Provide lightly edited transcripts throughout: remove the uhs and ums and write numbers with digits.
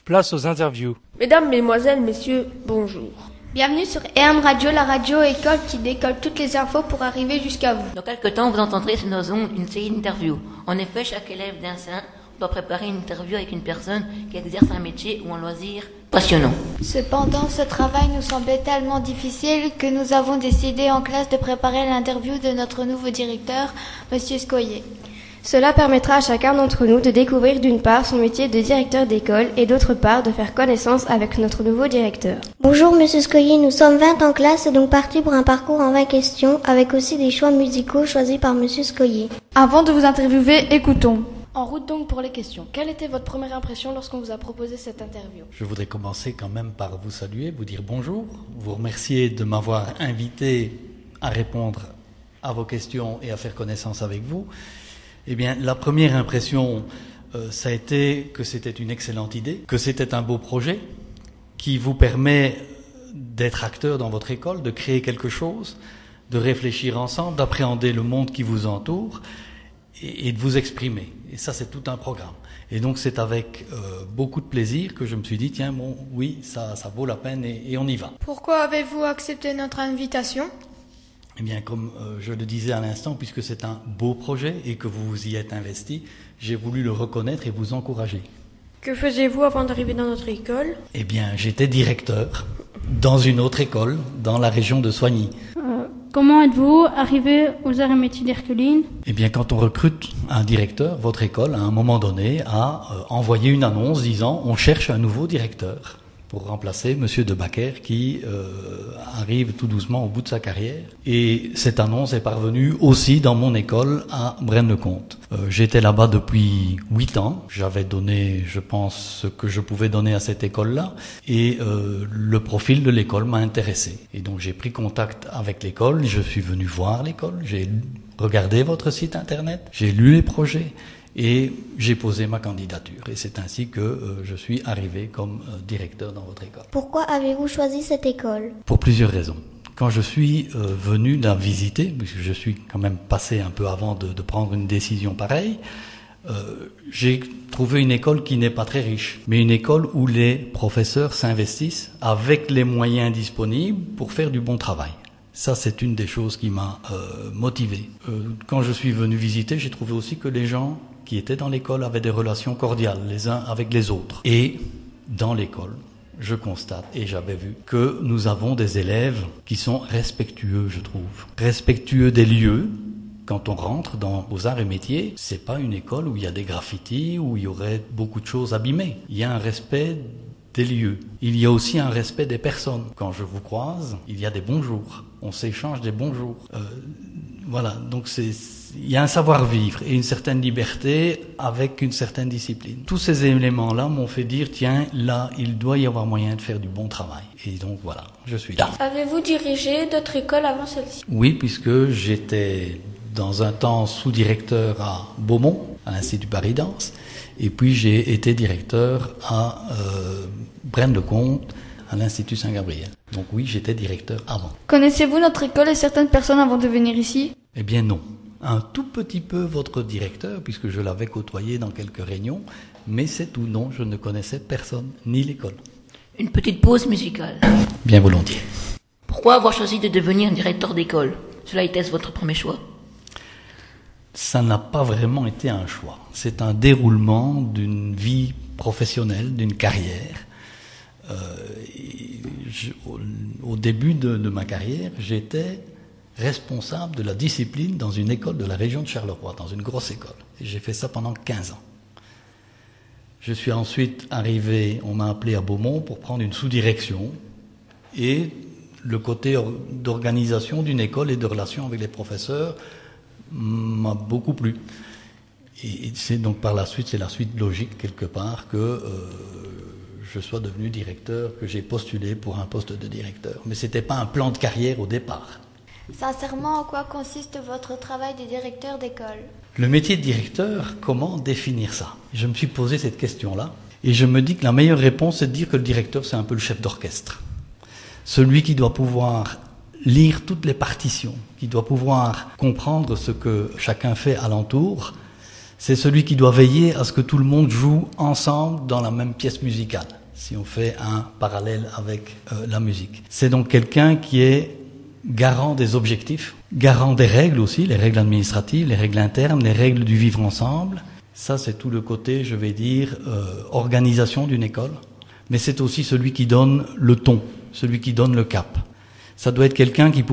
Place aux interviews. Mesdames, Mesdemoiselles, Messieurs, bonjour. Bienvenue sur EM Radio, la radio école qui décolle toutes les infos pour arriver jusqu'à vous. Dans quelques temps, vous entendrez sur nos ondes une série d'interviews. En effet, chaque élève d'Insin doit préparer une interview avec une personne qui exerce un métier ou un loisir passionnant. Cependant, ce travail nous semblait tellement difficile que nous avons décidé en classe de préparer l'interview de notre nouveau directeur, Monsieur Scoyer. Cela permettra à chacun d'entre nous de découvrir d'une part son métier de directeur d'école et d'autre part de faire connaissance avec notre nouveau directeur. Bonjour Monsieur Scoyer, nous sommes 20 en classe et donc partis pour un parcours en 20 questions avec aussi des choix musicaux choisis par Monsieur Scoyer. Avant de vous interviewer, écoutons. En route donc pour les questions. Quelle était votre première impression lorsqu'on vous a proposé cette interview? Je voudrais commencer quand même par vous saluer, vous dire bonjour, vous remercier de m'avoir invité à répondre à vos questions et à faire connaissance avec vous. Eh bien, la première impression, ça a été que c'était une excellente idée, que c'était un beau projet qui vous permet d'être acteur dans votre école, de créer quelque chose, de réfléchir ensemble, d'appréhender le monde qui vous entoure et de vous exprimer. Et ça, c'est tout un programme. Et donc, c'est avec beaucoup de plaisir que je me suis dit, tiens, bon, oui, ça vaut la peine et on y va. Pourquoi avez-vous accepté notre invitation ? Eh bien, comme je le disais à l'instant, puisque c'est un beau projet et que vous vous y êtes investi, j'ai voulu le reconnaître et vous encourager. Que faisiez-vous avant d'arriver dans notre école? Eh bien, j'étais directeur dans une autre école, dans la région de Soigny. Comment êtes-vous arrivé aux arts et métiers d'Herculine? Eh bien, quand on recrute un directeur, votre école, à un moment donné, a envoyé une annonce disant « On cherche un nouveau directeur ». Pour remplacer Monsieur de Backer qui arrive tout doucement au bout de sa carrière. Et cette annonce est parvenue aussi dans mon école à Braine-le-Comte. J'étais là-bas depuis 8 ans. J'avais donné, je pense, ce que je pouvais donner à cette école-là. Et le profil de l'école m'a intéressé. Et donc j'ai pris contact avec l'école. Je suis venu voir l'école. J'ai regardé votre site internet. J'ai lu les projets. Et j'ai posé ma candidature. Et c'est ainsi que je suis arrivé comme directeur dans votre école. Pourquoi avez-vous choisi cette école? Pour plusieurs raisons. Quand je suis venu la visiter, puisque je suis quand même passé un peu avant de prendre une décision pareille, j'ai trouvé une école qui n'est pas très riche, mais une école où les professeurs s'investissent avec les moyens disponibles pour faire du bon travail. Ça, c'est une des choses qui m'a motivé. Quand je suis venu visiter, j'ai trouvé aussi que les gens qui étaient dans l'école avaient des relations cordiales les uns avec les autres. Et dans l'école, je constate, et j'avais vu, que nous avons des élèves qui sont respectueux, je trouve. Respectueux des lieux. Quand on rentre aux arts et métiers, c'est pas une école où il y a des graffitis, où il y aurait beaucoup de choses abîmées. Il y a un respect des lieux. Il y a aussi un respect des personnes. Quand je vous croise, il y a des bonjours. On s'échange des bonjours. Voilà, donc il y a un savoir-vivre et une certaine liberté avec une certaine discipline. Tous ces éléments-là m'ont fait dire, tiens, là, il doit y avoir moyen de faire du bon travail. Et donc voilà, je suis là. Avez-vous dirigé d'autres écoles avant celle-ci? Oui, puisque j'étais dans un temps sous-directeur à Beaumont, à l'Institut Paris-Danse, et puis j'ai été directeur à Braine-le-Comte, à l'Institut Saint-Gabriel. Donc oui, j'étais directeur avant. Connaissez-vous notre école et certaines personnes avant de venir ici? Eh bien non. Un tout petit peu votre directeur, puisque je l'avais côtoyé dans quelques réunions, mais c'est tout. Non, je ne connaissais personne, ni l'école. Une petite pause musicale. Bien volontiers. Pourquoi avoir choisi de devenir directeur d'école? Cela était-ce votre premier choix? Ça n'a pas vraiment été un choix. C'est un déroulement d'une vie professionnelle, d'une carrière. Au début de ma carrière, j'étais responsable de la discipline dans une école de la région de Charleroi, dans une grosse école. Et j'ai fait ça pendant 15 ans. Je suis ensuite arrivé, on m'a appelé à Beaumont pour prendre une sous-direction. et le côté d'organisation d'une école et de relation avec les professeurs m'a beaucoup plu. Et c'est donc par la suite, c'est la suite logique quelque part que je sois devenu directeur, que j'ai postulé pour un poste de directeur. Mais ce n'était pas un plan de carrière au départ. Sincèrement, en quoi consiste votre travail de directeur d'école? Le métier de directeur, comment définir ça? Je me suis posé cette question-là et je me dis que la meilleure réponse, c'est de dire que le directeur, c'est un peu le chef d'orchestre. Celui qui doit pouvoir lire toutes les partitions, qui doit pouvoir comprendre ce que chacun fait alentour. C'est celui qui doit veiller à ce que tout le monde joue ensemble dans la même pièce musicale, si on fait un parallèle avec la musique. C'est donc quelqu'un qui est garant des objectifs, garant des règles aussi, les règles administratives, les règles internes, les règles du vivre ensemble. Ça, c'est tout le côté, je vais dire, organisation d'une école. Mais c'est aussi celui qui donne le ton, celui qui donne le cap. Ça doit être quelqu'un qui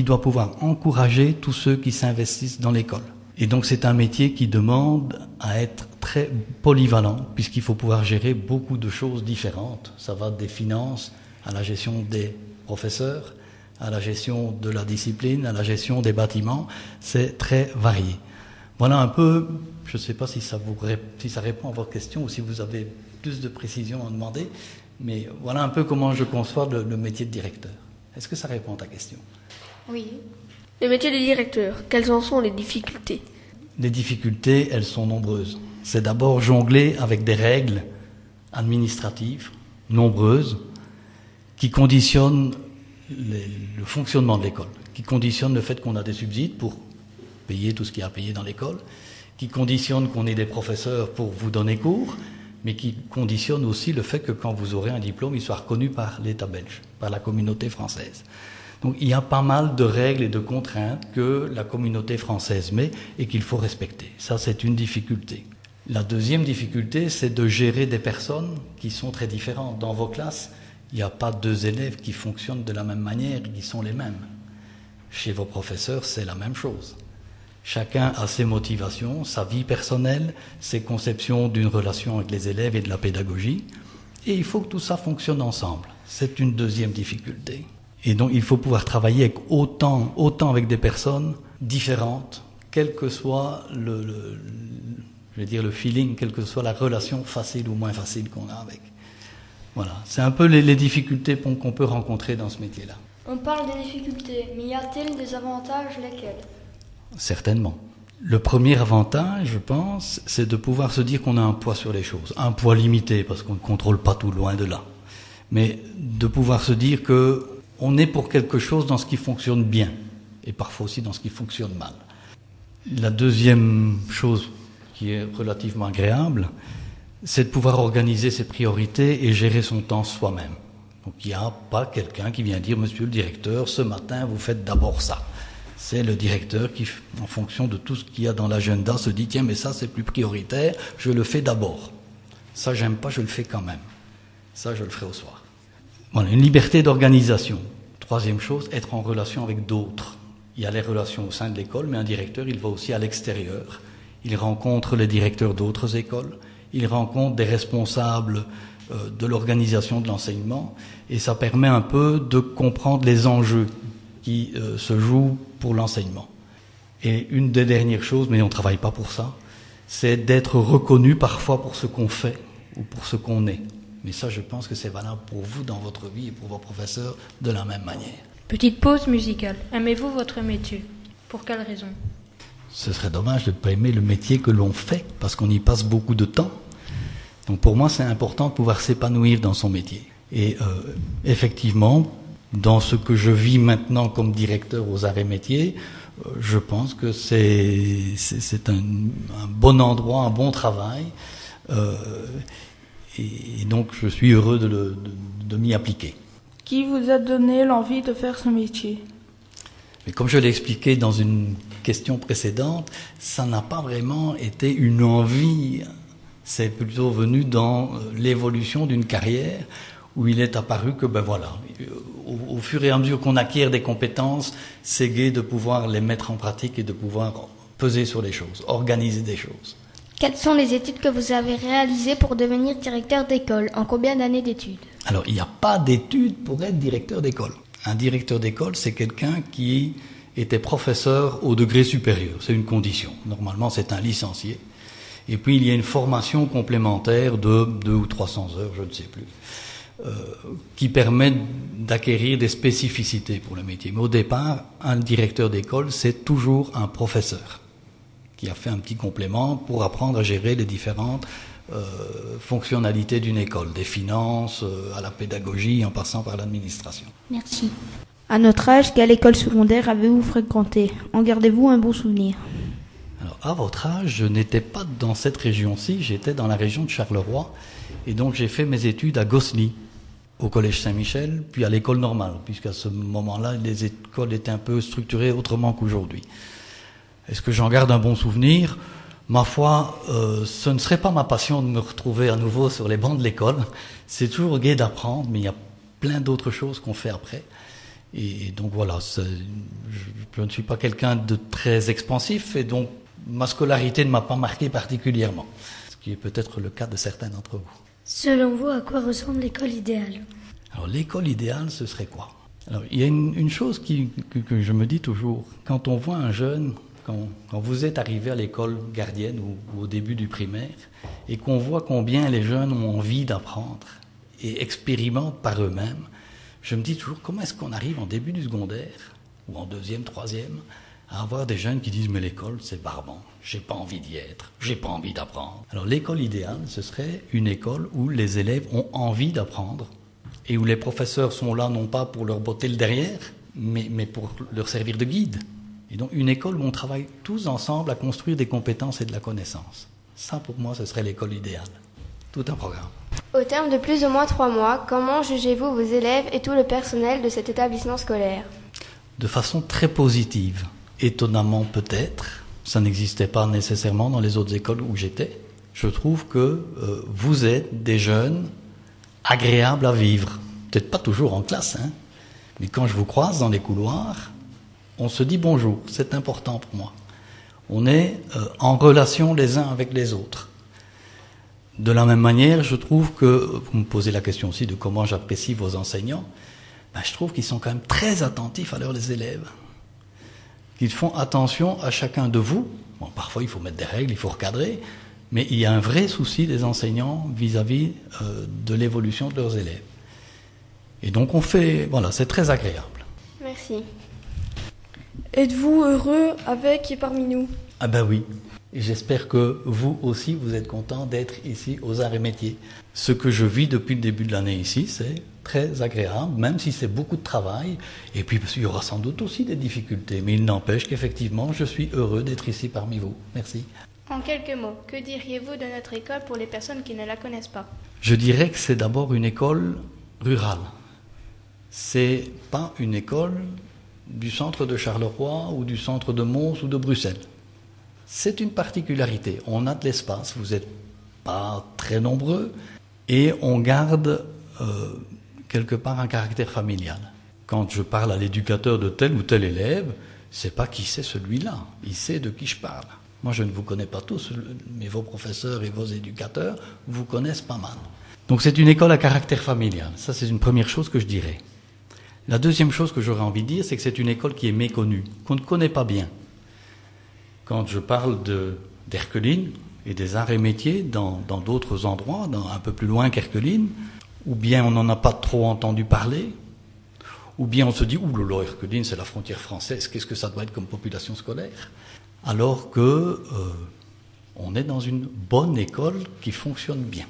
doit pouvoir encourager tous ceux qui s'investissent dans l'école. Et donc c'est un métier qui demande à être très polyvalent, puisqu'il faut pouvoir gérer beaucoup de choses différentes. Ça va des finances à la gestion des professeurs, à la gestion de la discipline, à la gestion des bâtiments. C'est très varié. Voilà un peu, je ne sais pas si ça répond à votre question ou si vous avez plus de précisions à demander, mais voilà un peu comment je conçois le métier de directeur. Est-ce que ça répond à ta question? Oui. Le métier de directeur, quelles en sont les difficultés? Les difficultés, elles sont nombreuses. C'est d'abord jongler avec des règles administratives nombreuses qui conditionnent le fonctionnement de l'école, qui conditionnent le fait qu'on a des subsides pour payer tout ce qu'il y a à payer dans l'école, qui conditionnent qu'on ait des professeurs pour vous donner cours, mais qui conditionnent aussi le fait que quand vous aurez un diplôme, il soit reconnu par l'État belge, par la communauté française. Donc il y a pas mal de règles et de contraintes que la communauté française met et qu'il faut respecter. Ça, c'est une difficulté. La deuxième difficulté, c'est de gérer des personnes qui sont très différentes. Dans vos classes, il n'y a pas deux élèves qui fonctionnent de la même manière, qui sont les mêmes. Chez vos professeurs, c'est la même chose. Chacun a ses motivations, sa vie personnelle, ses conceptions d'une relation avec les élèves et de la pédagogie. Et il faut que tout ça fonctionne ensemble. C'est une deuxième difficulté. Et donc, il faut pouvoir travailler avec autant avec des personnes différentes, quel que soit le feeling, quelle que soit la relation facile ou moins facile qu'on a avec. Voilà, c'est un peu les difficultés qu'on peut rencontrer dans ce métier-là. On parle des difficultés, mais y a-t-il des avantages, lesquels? Certainement. Le premier avantage, je pense, c'est de pouvoir se dire qu'on a un poids sur les choses. Un poids limité, parce qu'on ne contrôle pas tout, loin de là. Mais de pouvoir se dire que on est pour quelque chose dans ce qui fonctionne bien, et parfois aussi dans ce qui fonctionne mal. La deuxième chose qui est relativement agréable, c'est de pouvoir organiser ses priorités et gérer son temps soi-même. Donc il n'y a pas quelqu'un qui vient dire « Monsieur le directeur, ce matin, vous faites d'abord ça ». C'est le directeur qui, en fonction de tout ce qu'il y a dans l'agenda, se dit « Tiens, mais ça, c'est plus prioritaire, je le fais d'abord. Ça, j'aime pas, je le fais quand même. Ça, je le ferai au soir. » Voilà, une liberté d'organisation. Troisième chose, être en relation avec d'autres. Il y a les relations au sein de l'école, mais un directeur, il va aussi à l'extérieur. Il rencontre les directeurs d'autres écoles, il rencontre des responsables de l'organisation de l'enseignement, et ça permet un peu de comprendre les enjeux qui se jouent pour l'enseignement. Et une des dernières choses, mais on ne travaille pas pour ça, c'est d'être reconnu parfois pour ce qu'on fait ou pour ce qu'on est. Mais ça, je pense que c'est valable pour vous dans votre vie et pour vos professeurs de la même manière. Petite pause musicale. Aimez-vous votre métier? Pour quelle raison? Ce serait dommage de ne pas aimer le métier que l'on fait, parce qu'on y passe beaucoup de temps. Donc pour moi, c'est important de pouvoir s'épanouir dans son métier. Et effectivement, dans ce que je vis maintenant comme directeur aux arts et métiers, je pense que c'est un bon endroit, un bon travail. Et donc, je suis heureux de m'y appliquer. Qui vous a donné l'envie de faire ce métier? Mais comme je l'ai expliqué dans une question précédente, ça n'a pas vraiment été une envie. C'est plutôt venu dans l'évolution d'une carrière où il est apparu que, au fur et à mesure qu'on acquiert des compétences, c'est gai de pouvoir les mettre en pratique et de pouvoir peser sur les choses, organiser des choses. Quelles sont les études que vous avez réalisées pour devenir directeur d'école? En combien d'années d'études? Alors, il n'y a pas d'études pour être directeur d'école. Un directeur d'école, c'est quelqu'un qui était professeur au degré supérieur. C'est une condition. Normalement, c'est un licencié. Et puis, il y a une formation complémentaire de 200 ou 300 heures, je ne sais plus, qui permet d'acquérir des spécificités pour le métier. Mais au départ, un directeur d'école, c'est toujours un professeur qui a fait un petit complément pour apprendre à gérer les différentes fonctionnalités d'une école, des finances à la pédagogie en passant par l'administration. Merci. À notre âge, quelle école secondaire avez-vous fréquenté? En gardez-vous un bon souvenir? Alors, à votre âge, je n'étais pas dans cette région-ci, j'étais dans la région de Charleroi, et donc j'ai fait mes études à Gosny, au collège Saint-Michel, puis à l'école normale, puisqu'à ce moment-là, les écoles étaient un peu structurées autrement qu'aujourd'hui. Est-ce que j'en garde un bon souvenir? Ma foi, ce ne serait pas ma passion de me retrouver à nouveau sur les bancs de l'école. C'est toujours gai d'apprendre, mais il y a plein d'autres choses qu'on fait après. Et donc voilà, je ne suis pas quelqu'un de très expansif, et donc ma scolarité ne m'a pas marqué particulièrement, ce qui est peut-être le cas de certains d'entre vous. Selon vous, à quoi ressemble l'école idéale? Alors l'école idéale, ce serait quoi? Alors il y a une chose que je me dis toujours, quand on voit un jeune, quand vous êtes arrivé à l'école gardienne ou au début du primaire, et qu'on voit combien les jeunes ont envie d'apprendre et expérimentent par eux-mêmes, je me dis toujours, comment est-ce qu'on arrive en début du secondaire, ou en deuxième, troisième, à avoir des jeunes qui disent « mais l'école, c'est barbant, j'ai pas envie d'y être, j'ai pas envie d'apprendre ». Alors l'école idéale, ce serait une école où les élèves ont envie d'apprendre, et où les professeurs sont là non pas pour leur botter le derrière, mais pour leur servir de guide. Et donc une école où on travaille tous ensemble à construire des compétences et de la connaissance. Ça, pour moi, ce serait l'école idéale. Tout un programme. Au terme de plus ou moins 3 mois, comment jugez-vous vos élèves et tout le personnel de cet établissement scolaire? De façon très positive. Étonnamment peut-être, ça n'existait pas nécessairement dans les autres écoles où j'étais. Je trouve que vous êtes des jeunes agréables à vivre. Peut-être pas toujours en classe, hein, mais quand je vous croise dans les couloirs, on se dit bonjour, c'est important pour moi. On est en relation les uns avec les autres. De la même manière, je trouve que, vous me posez la question aussi de comment j'apprécie vos enseignants, je trouve qu'ils sont quand même très attentifs à leurs élèves. Qu'ils font attention à chacun de vous. Bon, parfois il faut mettre des règles, il faut recadrer, mais il y a un vrai souci des enseignants vis-à-vis de l'évolution de leurs élèves. Et donc voilà, c'est très agréable. Merci. Êtes-vous heureux avec et parmi nous? Ah ben oui. Et j'espère que vous aussi, vous êtes content d'être ici aux Arts et Métiers. Ce que je vis depuis le début de l'année ici, c'est très agréable, même si c'est beaucoup de travail. Et puis, il y aura sans doute aussi des difficultés. Mais il n'empêche qu'effectivement, je suis heureux d'être ici parmi vous. Merci. En quelques mots, que diriez-vous de notre école pour les personnes qui ne la connaissent pas? Je dirais que c'est d'abord une école rurale. C'est pas une école du centre de Charleroi ou du centre de Mons ou de Bruxelles. C'est une particularité. On a de l'espace, vous n'êtes pas très nombreux, et on garde quelque part un caractère familial. Quand je parle à l'éducateur de tel ou tel élève, c'est pas qui c'est celui-là, il sait de qui je parle. Moi, je ne vous connais pas tous, mais vos professeurs et vos éducateurs vous connaissent pas mal. Donc c'est une école à caractère familial. Ça, c'est une première chose que je dirais. La deuxième chose que j'aurais envie de dire, c'est que c'est une école qui est méconnue, qu'on ne connaît pas bien. Quand je parle d'Erqueline et des arts et métiers dans d'autres endroits, un peu plus loin qu'Erqueline, ou bien on n'en a pas trop entendu parler, ou bien on se dit « Ouh là là, Erqueline, c'est la frontière française, qu'est-ce que ça doit être comme population scolaire ?» Alors que on est dans une bonne école qui fonctionne bien.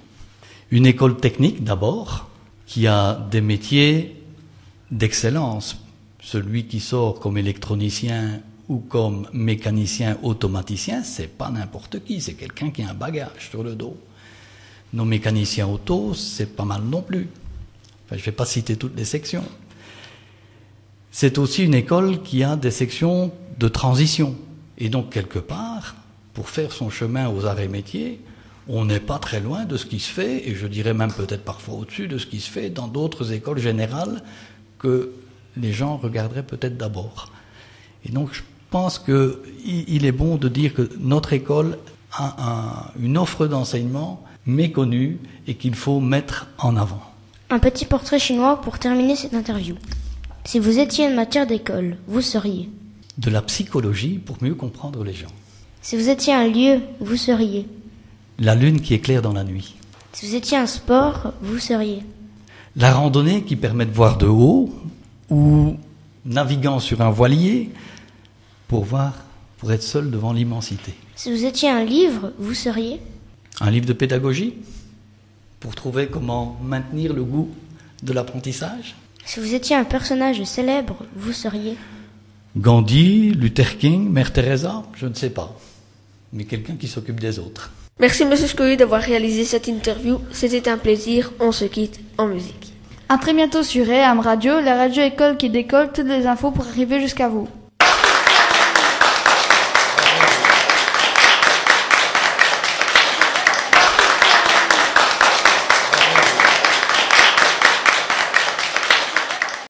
Une école technique d'abord, qui a des métiers d'excellence. Celui qui sort comme électronicien ou comme mécanicien automaticien, c'est pas n'importe qui, c'est quelqu'un qui a un bagage sur le dos. Nos mécaniciens auto, c'est pas mal non plus. Enfin, je vais pas citer toutes les sections. C'est aussi une école qui a des sections de transition. Et donc, quelque part, pour faire son chemin aux arts et métiers, on n'est pas très loin de ce qui se fait, et je dirais même peut-être parfois au-dessus de ce qui se fait dans d'autres écoles générales que les gens regarderaient peut-être d'abord. Et donc, je pense qu'il est bon de dire que notre école a une offre d'enseignement méconnue et qu'il faut mettre en avant. Un petit portrait chinois pour terminer cette interview. Si vous étiez une matière d'école, vous seriez? De la psychologie pour mieux comprendre les gens. Si vous étiez un lieu, vous seriez? La lune qui éclaire dans la nuit. Si vous étiez un sport, vous seriez? La randonnée qui permet de voir de haut, ou naviguant sur un voilier pour être seul devant l'immensité. Si vous étiez un livre, vous seriez? Un livre de pédagogie pour trouver comment maintenir le goût de l'apprentissage. Si vous étiez un personnage célèbre, vous seriez? Gandhi, Luther King, Mère Teresa, je ne sais pas, mais quelqu'un qui s'occupe des autres. Merci Monsieur Scoy d'avoir réalisé cette interview. C'était un plaisir. On se quitte en musique. À très bientôt sur EAM Radio, la radio école qui décolle toutes les infos pour arriver jusqu'à vous.